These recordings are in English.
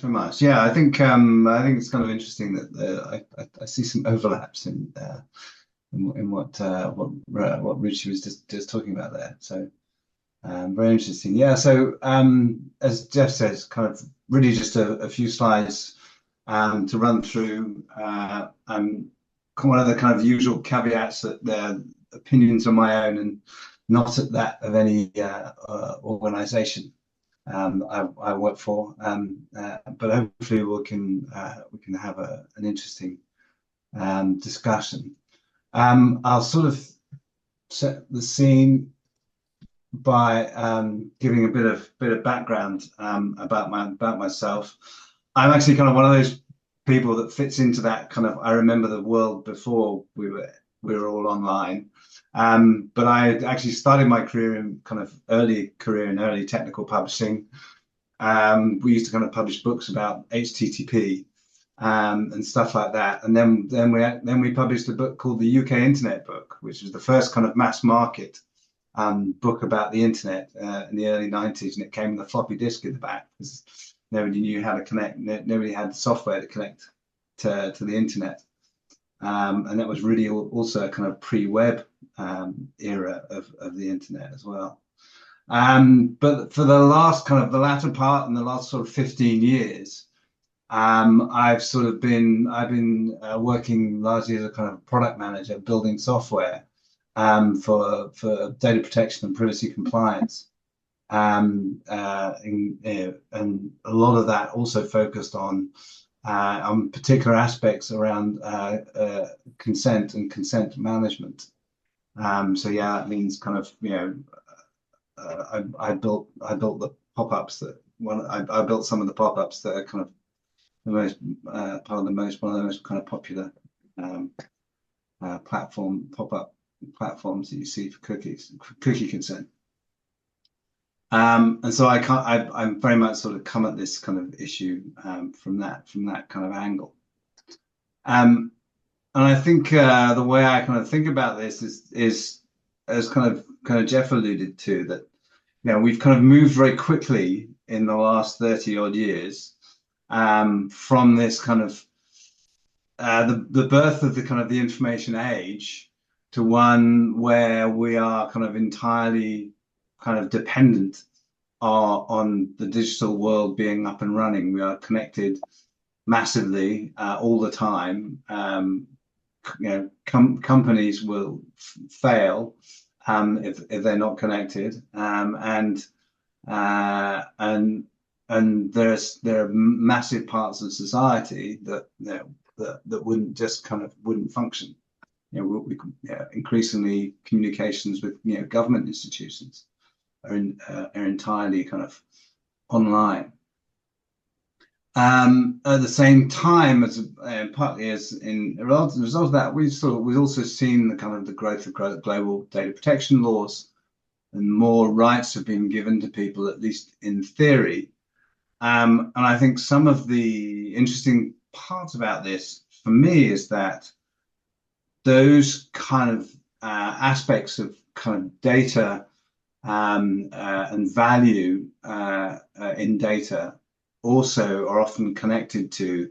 very much. Yeah, I think it's kind of interesting that I see some overlaps in what Richie was just talking about there. So very interesting. Yeah. So as Jeff says, kind of really just a few slides to run through. One of the kind of usual caveats that their opinions are my own and not that of any organization I work for. But hopefully we can have an interesting discussion. I'll sort of set the scene by giving a bit of background about myself. I'm actually kind of one of those people that fits into that kind of. I remember the world before we were all online. But I actually started my career in kind of early technical publishing. We used to kind of publish books about HTTP and stuff like that. And then we published a book called the UK Internet Book, which was the first kind of mass market book about the internet in the early 90s, and it came with a floppy disk in the back because nobody knew how to connect. Nobody had the software to connect to the internet. And that was really also a kind of pre-web era of the internet as well. But for the latter part and the last sort of 15 years, I've been working largely as a kind of product manager, building software for data protection and privacy compliance. And a lot of that also focused on particular aspects around consent and consent management. So yeah, that means kind of I built the pop-ups I built some of the pop-ups that are kind of the most one of the most kind of popular pop-up platforms that you see for cookie consent. And so I'm very much sort of come at this kind of issue from that kind of angle. And I think the way I kind of think about this is as kind of Jeff alluded to, that we've kind of moved very quickly in the last 30 odd years from this kind of the birth of the kind of the information age to one where we are kind of entirely kind of dependent on the digital world being up and running. We are connected massively all the time. Companies will fail if they're not connected, and there are massive parts of society that wouldn't function. Increasingly communications with government institutions are entirely kind of online. At the same time, as partly as a result of that, we've also seen the kind of the growth of global data protection laws, and more rights have been given to people, at least in theory. And I think some of the interesting parts about this for me is that those kind of aspects of kind of data and value in data also are often connected to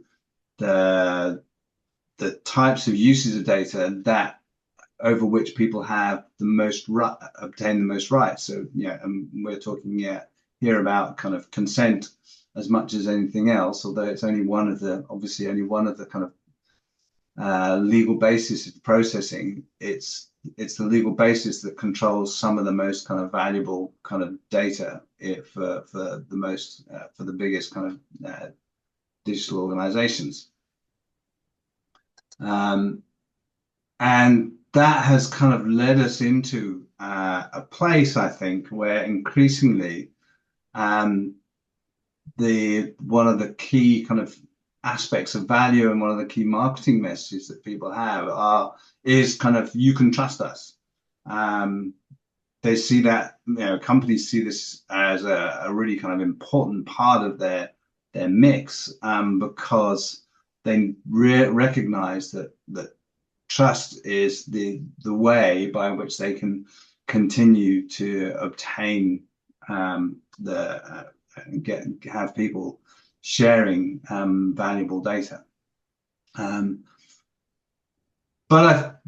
the types of uses of data that over which people have the most obtain the most rights. So and we're talking here about kind of consent as much as anything else, although it's only one of the kind of legal basis of processing. It's the legal basis that controls some of the most kind of valuable kind of data for the biggest kind of digital organizations. And that has kind of led us into a place, I think, where increasingly one of the key kind of aspects of value and one of the key marketing messages that people have is kind of, you can trust us. They see that, companies see this as a really kind of important part of their mix, because they recognize that trust is the way by which they can continue to obtain have people sharing valuable data. But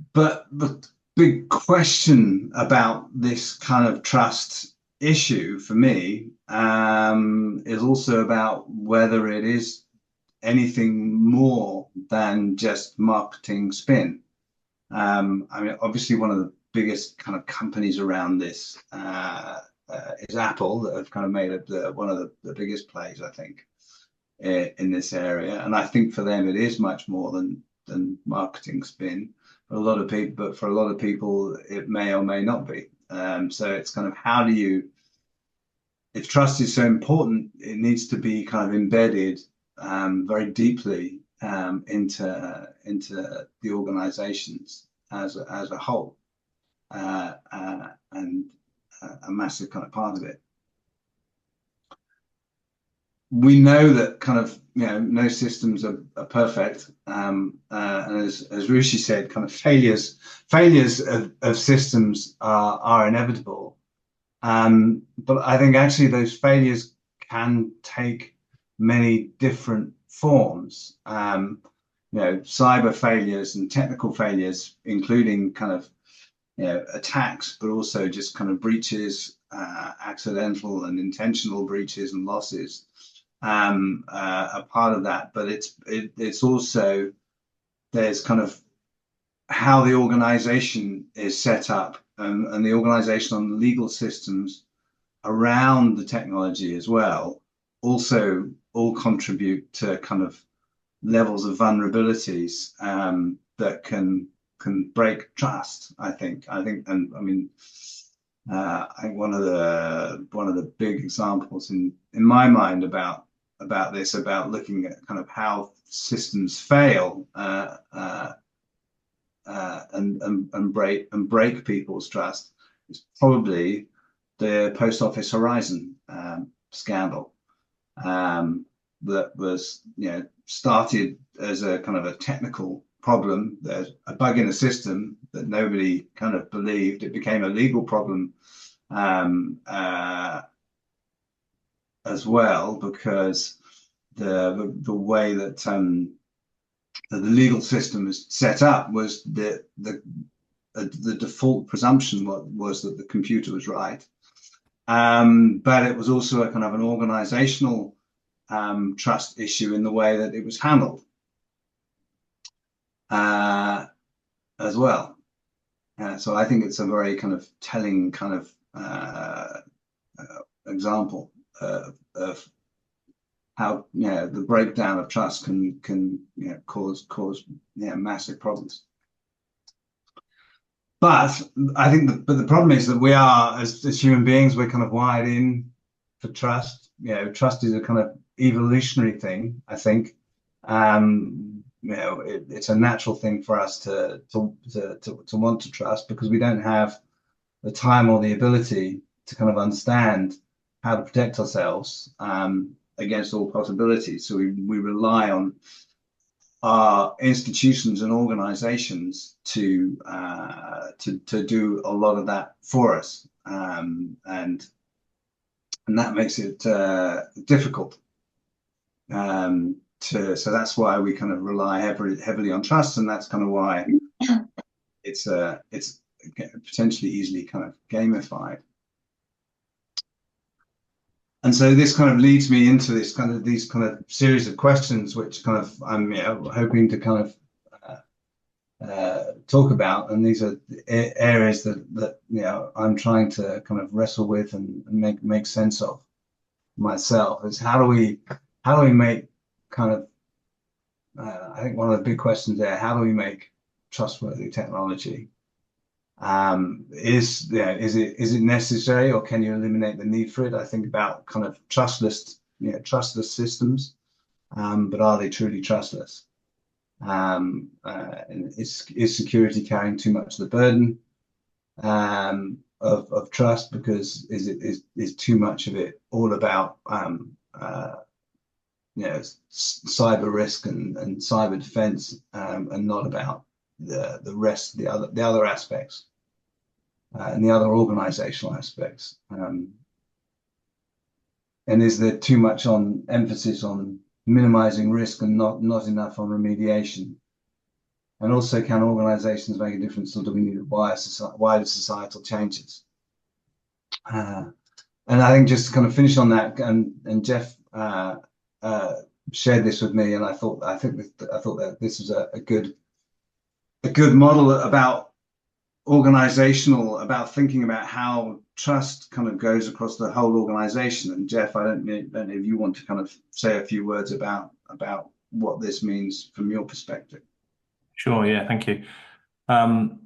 the big question about this kind of trust issue for me is also about whether it is anything more than just marketing spin. I mean, obviously, one of the biggest kind of companies around this is Apple, that have kind of made it one of the biggest plays, I think, in this area. And I think for them, it is much more than marketing spin. For a lot of people, but for a lot of people, it may or may not be. So it's kind of, how do you, if trust is so important, it needs to be kind of embedded very deeply into the organizations as a whole, and a massive kind of part of it. We know that kind of, no systems are perfect, and as Rishi said, kind of failures of systems are inevitable. But I think actually those failures can take many different forms. Cyber failures and technical failures, including kind of attacks, but also just kind of breaches, accidental and intentional breaches and losses, are part of that. But it's also, there's kind of how the organization is set up, and the organization on the legal systems around the technology as well, also all contribute to kind of levels of vulnerabilities that can break trust. I think, and I mean, I think one of the big examples in my mind about this, about looking at kind of how systems fail and break people's trust, is probably the Post Office Horizon scandal, that was started as a kind of a technical problem. There's a bug in a system that nobody kind of believed. It became a legal problem as well, because the way that the legal system is set up was the default presumption was that the computer was right, but it was also a kind of an organizational trust issue in the way that it was handled as well. So I think it's a very kind of telling kind of example of how the breakdown of trust can cause massive problems. But I think the problem is that we are, as human beings, we're kind of wired in for trust. Trust is a kind of evolutionary thing, I think. It's a natural thing for us to want to trust, because we don't have the time or the ability to kind of understand how to protect ourselves against all possibilities. So we rely on our institutions and organizations to do a lot of that for us, and that makes it difficult. So that's why we kind of rely heavily on trust, and that's kind of why it's potentially easily kind of gamified. And so this kind of leads me into these kind of series of questions, which kind of I'm hoping to kind of talk about. And these are areas that I'm trying to kind of wrestle with and make sense of myself. Is how do we make kind of I think one of the big questions there: how do we make trustworthy technology? Is it necessary, or can you eliminate the need for it? I think about kind of trustless systems, but are they truly trustless? Is security carrying too much of the burden of trust? Because is too much of it all about cyber risk and cyber defense, and not about the rest, the other aspects, and the other organizational aspects, and is there too much emphasis on minimizing risk and not enough on remediation? And also, can organizations make a difference, or do we need wider societal changes? Uh, and I think just to kind of finish on that, and Jeff uh, shared this with me, and I thought that this was a good model about thinking about how trust kind of goes across the whole organization. And Jeff, I don't know if you want to kind of say a few words about what this means from your perspective. Sure, yeah, thank you. Um,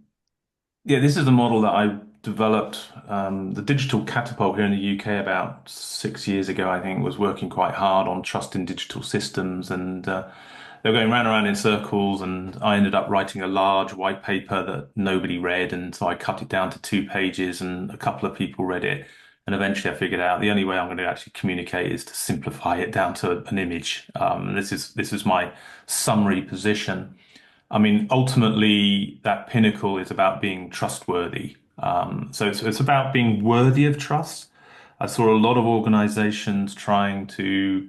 yeah, this is a model that I developed. The digital catapult here in the UK about 6 years ago, I think, was working quite hard on trust in digital systems, and they were going round and round in circles. And I ended up writing a large white paper that nobody read, and so I cut it down to 2 pages, and a couple of people read it. And eventually, I figured out the only way I'm going to actually communicate is to simplify it down to an image. This is my summary position. I mean, ultimately, that pinnacle is about being trustworthy. So it's about being worthy of trust. I saw a lot of organizations trying to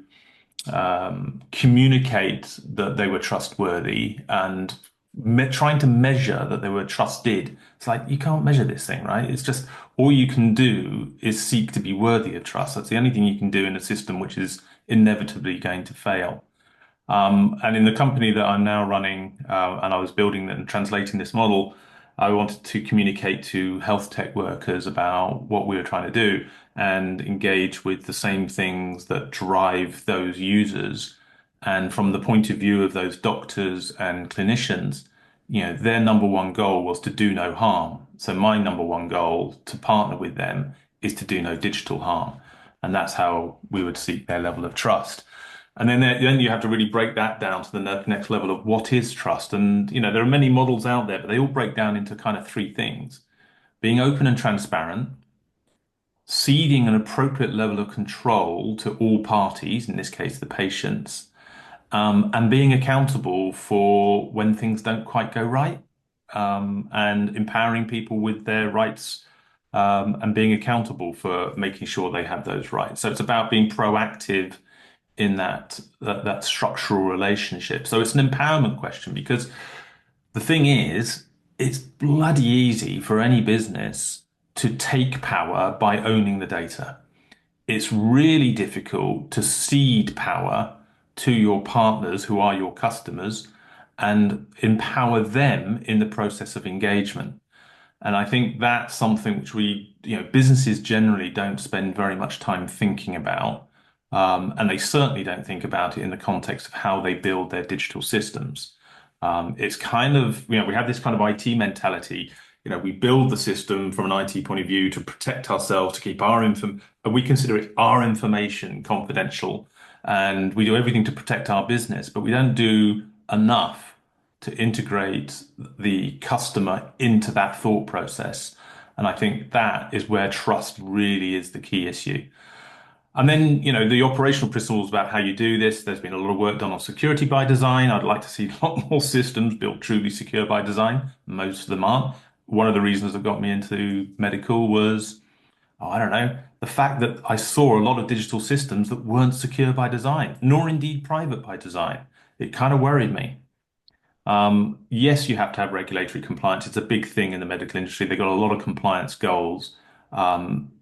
communicate that they were trustworthy and trying to measure that they were trusted. It's like you can't measure this thing, right? It's just all you can do is seek to be worthy of trust. That's the only thing you can do in a system which is inevitably going to fail. And in the company that I'm now running, and I was building and translating this model, I wanted to communicate to health tech workers about what we were trying to do and engage with the same things that drive those users. And from the point of view of those doctors and clinicians, their number one goal was to do no harm. So my number one goal to partner with them is to do no digital harm. And that's how we would seek their level of trust. And then you have to really break that down to the next level of what is trust. And, there are many models out there, but they all break down into kind of three things: being open and transparent, ceding an appropriate level of control to all parties, in this case, the patients, and being accountable for when things don't quite go right, and empowering people with their rights, and being accountable for making sure they have those rights. So it's about being proactive in that structural relationship. So it's an empowerment question because the thing is, it's bloody easy for any business to take power by owning the data. It's really difficult to cede power to your partners who are your customers and empower them in the process of engagement. And I think that's something which businesses generally don't spend very much time thinking about. And they certainly don't think about it in the context of how they build their digital systems. It's kind of, we have this kind of IT mentality. We build the system from an IT point of view to protect ourselves, to keep our info, and we consider it our information confidential. And we do everything to protect our business, but we don't do enough to integrate the customer into that thought process. And I think that is where trust really is the key issue. And then, the operational principles about how you do this. There's been a lot of work done on security by design. I'd like to see a lot more systems built truly secure by design. Most of them aren't. One of the reasons that got me into medical was, oh, I don't know, the fact that I saw a lot of digital systems that weren't secure by design, nor indeed private by design. It kind of worried me. Yes, you have to have regulatory compliance. It's a big thing in the medical industry. They've got a lot of compliance goals.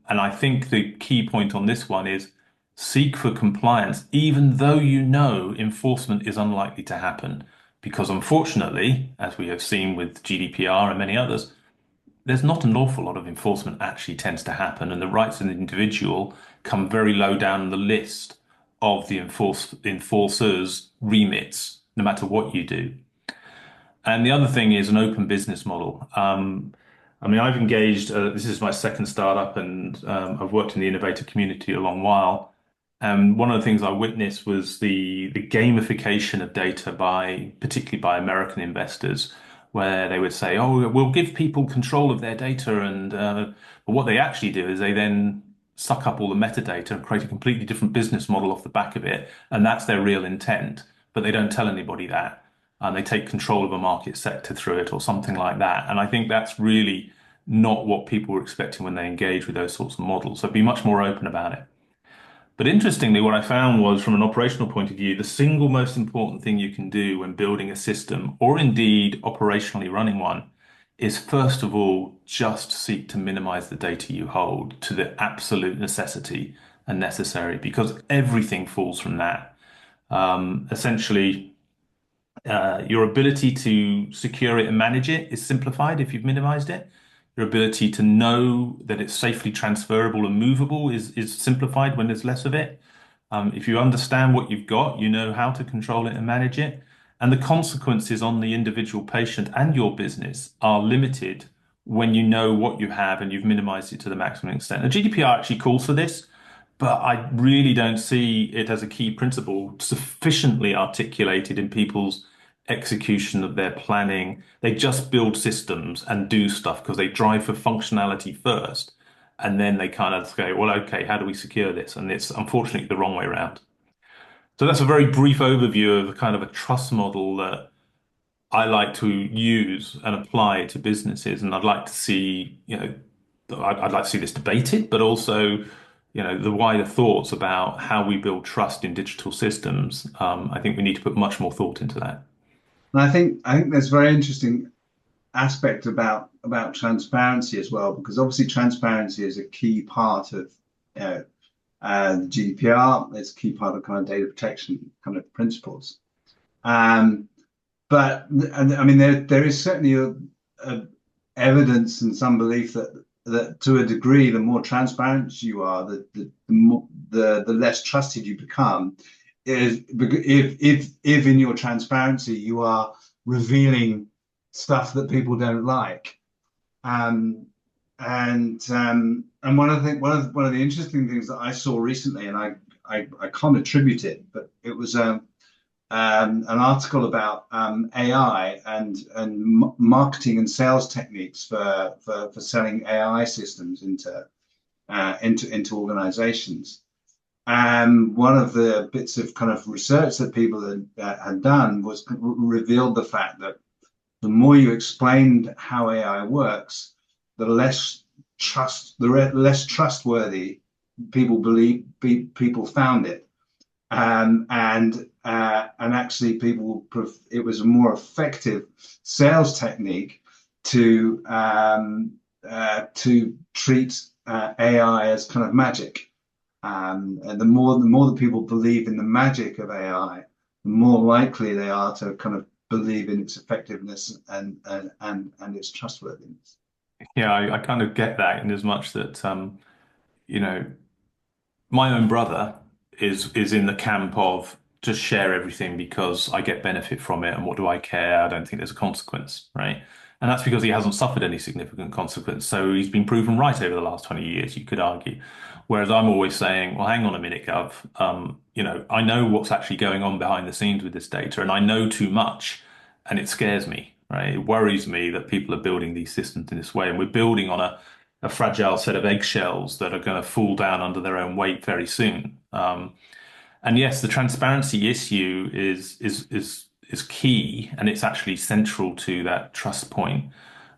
And I think the key point on this one is seek for compliance, even though you know enforcement is unlikely to happen. Because unfortunately, as we have seen with GDPR and many others, there's not an awful lot of enforcement actually tends to happen. And the rights of the individual come very low down the list of the enforcers' remits, no matter what you do. And the other thing is an open business model. I mean, I've engaged, this is my second startup, and I've worked in the innovator community a long while. And one of the things I witnessed was the gamification of data particularly by American investors, where they would say, "Oh, we'll give people control of their data," and but what they actually do is they then suck up all the metadata and create a completely different business model off the back of it, and that's their real intent. But they don't tell anybody that, and they take control of a market sector through it or something like that. And I think that's really not what people were expecting when they engage with those sorts of models. So be much more open about it. But interestingly, what I found was from an operational point of view, the single most important thing you can do when building a system, or indeed operationally running one, is first of all just seek to minimize the data you hold to the absolute necessity and necessary, because everything falls from that. Essentially, your ability to secure it and manage it is simplified if you've minimized it. Your ability to know that it's safely transferable and movable is simplified when there's less of it. If you understand what you've got, you know how to control it and manage it. And the consequences on the individual patient and your business are limited when you know what you have and you've minimized it to the maximum extent. The GDPR actually calls for this, but I really don't see it as a key principle sufficiently articulated in people's execution of their planning. They just build systems and do stuff because they drive for functionality first. And then they kind of go, well, okay, how do we secure this? And it's unfortunately the wrong way around. So that's a very brief overview of kind of a trust model that I like to use and apply to businesses. And I'd like to see, I'd like to see this debated, but also, the wider thoughts about how we build trust in digital systems. I think we need to put much more thought into that. And I think there's a very interesting aspect about transparency as well, because obviously transparency is a key part of uh, the GDPR. It's a key part of kind of data protection kind of principles. Um, but and, I mean, there is certainly a evidence and some belief that to a degree, the more transparent you are, the more the less trusted you become. Is if in your transparency you are revealing stuff that people don't like. Um, and one of the interesting things that I saw recently, and I can't attribute it, but it was an article about AI and marketing and sales techniques for selling AI systems into organizations. And one of the bits of kind of research that people had done was revealed the fact that the more you explained how AI works, the less trustworthy people found it, and actually it was a more effective sales technique to treat AI as kind of magic. And the more that people believe in the magic of AI, the more likely they are to kind of believe in its effectiveness and its trustworthiness. Yeah, I kind of get that in as much that, you know, my own brother is in the camp of just share everything because I get benefit from it, and what do I care? I don't think there's a consequence, right? And that's because he hasn't suffered any significant consequence. So he's been proven right over the last 20 years, you could argue. Whereas I'm always saying, well, hang on a minute, Gov. I know what's actually going on behind the scenes with this data, and I know too much, and it scares me, right? It worries me that people are building these systems in this way, and we're building on a fragile set of eggshells that are going to fall down under their own weight very soon. And yes, the transparency issue is key, and it's actually central to that trust point.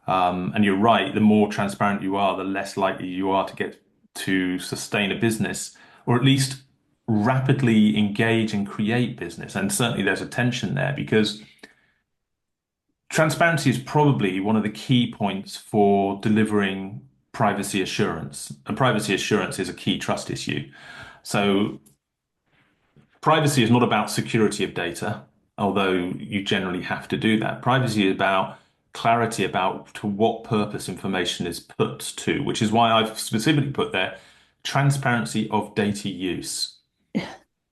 And you're right, the more transparent you are, the less likely you are to get to sustain a business, or at least rapidly engage and create business. And certainly there's a tension there because transparency is probably one of the key points for delivering privacy assurance. And privacy assurance is a key trust issue. So privacy is not about security of data, although you generally have to do that. Privacy is about clarity about to what purpose information is put to, which is why I've specifically put there transparency of data use.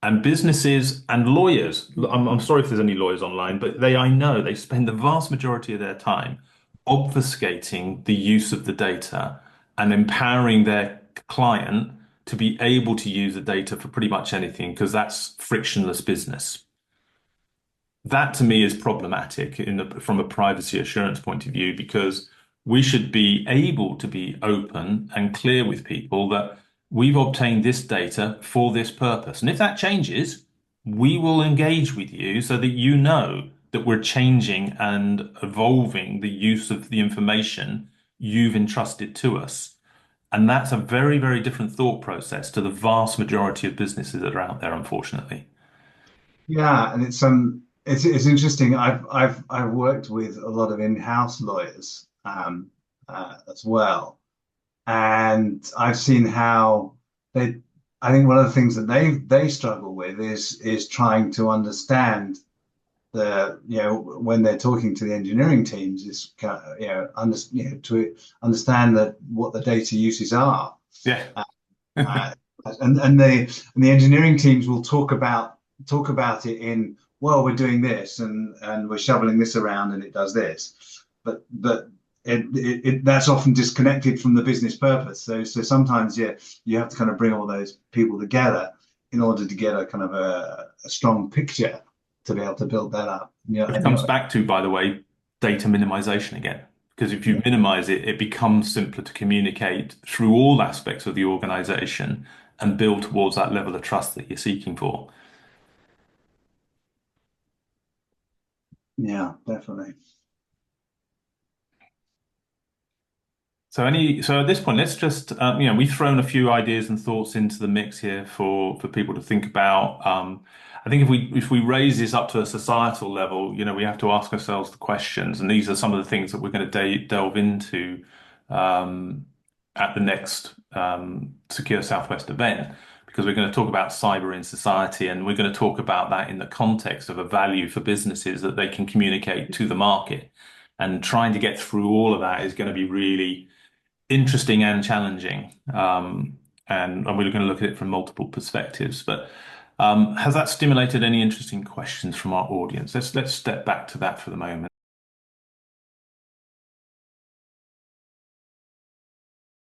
And businesses and lawyers, I'm sorry if there's any lawyers online, but I know they spend the vast majority of their time obfuscating the use of the data and empowering their client to be able to use the data for pretty much anything because that's frictionless business. That to me is problematic from a privacy assurance point of view because we should be able to be open and clear with people that we've obtained this data for this purpose. And if that changes, we will engage with you so that you know that we're changing and evolving the use of the information you've entrusted to us. And that's a very, very different thought process to the vast majority of businesses that are out there, unfortunately. Yeah, and it's interesting. I've worked with a lot of in-house lawyers as well, and I've seen how they. I think one of the things that they struggle with is trying to understand when they're talking to the engineering teams is to understand that what the data uses are. Yeah. Uh, and the engineering teams will talk about it in, well, we're doing this and we're shoveling this around and it does this, but that's often disconnected from the business purpose. So sometimes, yeah, you have to kind of bring all those people together in order to get a kind of a strong picture to be able to build that up. Yeah, Which and comes back to, by the way, data minimization again. Because if you yeah, minimize it, it becomes simpler to communicate through all aspects of the organization and build towards that level of trust that you're seeking for. yeah, definitely. So at this point, let's just we've thrown a few ideas and thoughts into the mix here for people to think about. I think if we raise this up to a societal level, we have to ask ourselves the questions, and these are some of the things that we're going to delve into um, at the next Secure Southwest event, because we're going to talk about cyber in society, and we're going to talk about that in the context of a value for businesses that they can communicate to the market. And trying to get through all of that is going to be really interesting and challenging. And we're going to look at it from multiple perspectives. But has that stimulated any interesting questions from our audience? Let's step back to that for the moment.